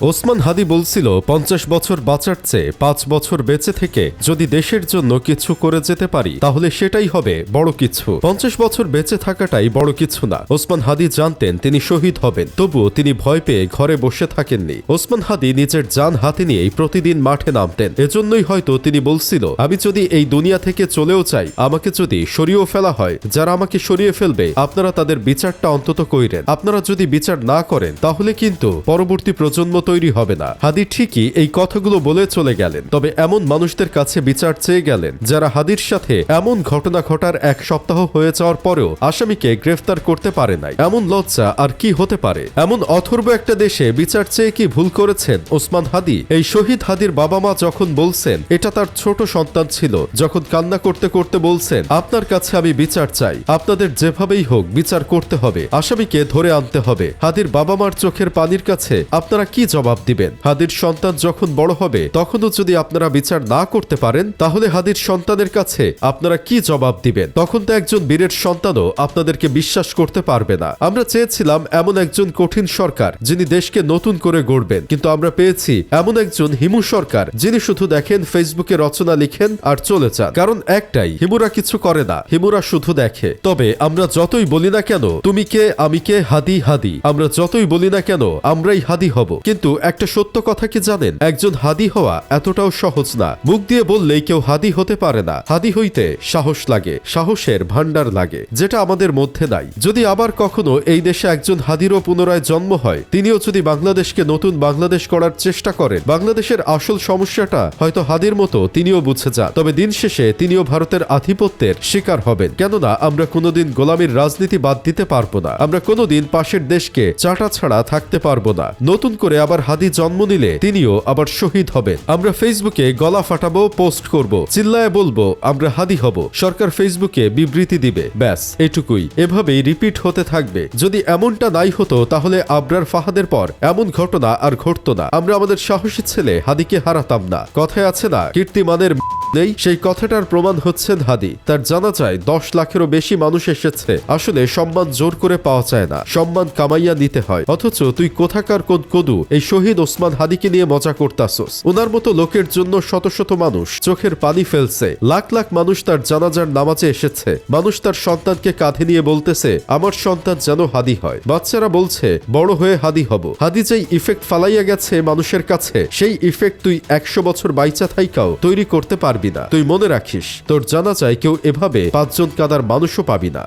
ওসমান হাদি বলছিল ৫০ বছর বাঁচার চেয়ে ৫ বছর বেঁচে থেকে যদি দেশের জন্য কিছু করে যেতে পারি তাহলে সেটাই হবে বড় কিছু। ৫০ বছর বেঁচে থাকাটাই বড় কিছু না। ওসমান হাদি জানতেন তিনি শহীদ হবেন, তবুও তিনি ভয় পেয়ে ঘরে বসে থাকেননি। ওসমান হাদি নিজের জান হাতে নিয়েই প্রতিদিন মাঠে নামতেন। এজন্যই হয়তো তিনি বলছিল, আমি যদি এই দুনিয়া থেকে চলেও চাই, আমাকে যদি সরিয়েও ফেলা হয়, যারা আমাকে সরিয়ে ফেলবে আপনারা তাদের বিচারটা অন্তত কইরেন। আপনারা যদি বিচার না করেন তাহলে কিন্তু পরবর্তী প্রজন্ম তৈরি হবে না। হাদি ঠিকই এই কথাগুলো বলে চলে গেলেন, তবে এমন মানুষদের কাছে বিচার চেয়ে গেলেন যারা হাদির সাথে এমন ঘটনা ঘটার এক সপ্তাহ হয়ে যাওয়ার পরেও আসামিকে গ্রেফতার করতে পারে নাই। এমন লজ্জা আর কি হতে পারে? এমন অথর্ব একটা দেশে বিচার চেয়ে কি ভুল করেছেন ওসমান হাদি? এই শহীদ হাদির বাবা মা যখন বলছেন এটা তার ছোট সন্তান ছিল, যখন কান্না করতে করতে বলছেন আপনার কাছে আমি বিচার চাই, আপনাদের যেভাবেই হোক বিচার করতে হবে, আসামিকে ধরে আনতে হবে, হাদির বাবা মার চোখের পানির কাছে আপনারা কি জবাব দিবেন? হাদির সন্তান যখন বড় হবে তখনও যদি আপনারা বিচার না করতে পারেন তাহলে হাদির সন্তানের কাছে আপনারা কি জবাব দিবেন? তখন তো একজন বীরের সন্তানও আপনাদেরকে বিশ্বাস করতে পারবে না। আমরা চেয়েছিলাম এমন একজন কঠিন সরকার যিনি দেশকে নতুন করে গড়বেন, কিন্তু আমরা পেয়েছি এমন একজন হিমু সরকার যিনি শুধু দেখেন ফেসবুকে রচনা লিখেন আর চলে যান। কারণ একটাই, হিমুরা কিছু করে না, হিমুরা শুধু দেখে। তবে আমরা যতই বলি না কেন তুমি কে আমি কে হাদি হাদি, আমরা যতই বলি না কেন আমরাই হাদি হব, কিন্তু একটা সত্য কথা কি জানেন? একজন হাদি হওয়া এতটাও সহজ না। মুখ দিয়ে বললেই কেউ হাদি হতে পারে না। হাদি হইতে সাহস লাগে, সাহসের ভান্ডার লাগে, যেটা আমাদের মধ্যে নাই। যদি আবার কখনো এই দেশে একজন হাদিরও পুনরায় জন্ম হয়, তিনিও যদি বাংলাদেশকে নতুন বাংলাদেশ করার চেষ্টা করেন, বাংলাদেশের আসল সমস্যাটা হয়তো হাদির মতো তিনিও বুঝে যান। তবে দিন শেষে তিনিও ভারতের আধিপত্যের শিকার হবেন। কেননা আমরা কোনোদিন গোলামীর রাজনীতি বাদ দিতে পারবো না। আমরা কোনোদিন পাশের দেশকে চাটা ছাড়া থাকতে পারবো না। নতুন করে আবার হাদি জন্ম নিলে তিনিও আবার শহীদ হবেন। আমরা ফেসবুকে গলা ফাটাবো, পোস্ট করব, চিল্লায় বলবো আমরা হাদি হব, সরকার ফেসবুকে বিবৃতি দিবে, ব্যাস এটুকুই। এভাবেই রিপিট হতে থাকবে। যদি এমনটা নাই হতো তাহলে আবরার ফাহাদের পর এমন ঘটনা আর ঘটতো না। আমরা আমাদের সাহসী ছেলে হাদিকে হারাতাম না। কথায় আছে না, কীর্তিমানের নেই, সেই কথাটার প্রমাণ হচ্ছেন হাদি। তার জানা যায় 10 লাখেরও বেশি মানুষ এসেছে। আসলে সম্মান জোর করে পাওয়া যায় না, সম্মান কামাইয়া নিতে হয়। অথচ তুই কোথাকার কোন কদু এই শহীদ ওসমান হাদিকে নিয়ে মজা করতাছস। ওনার মতো লোকের জন্য শত শত মানুষ চোখের পানি ফেলছে, লাখ লাখ মানুষ তার জানাজার নামাজে এসেছে। মানুষ তার সন্তানকে কাঁধে নিয়ে বলতেছে আমার সন্তান যেন হাদি হয়। বাচ্চারা বলছে বড় হয়ে হাদি হব। হাদি যেই ইফেক্ট ফালাইয়া গেছে মানুষের কাছে, সেই ইফেক্ট তুই 100 বছর বাইচা থাইকাও তৈরি করতে পারবি না। তুই মনে রাখিস, তোর জানা যায় কেউ এভাবে 5 জন কাদার মানুষও পাবি না।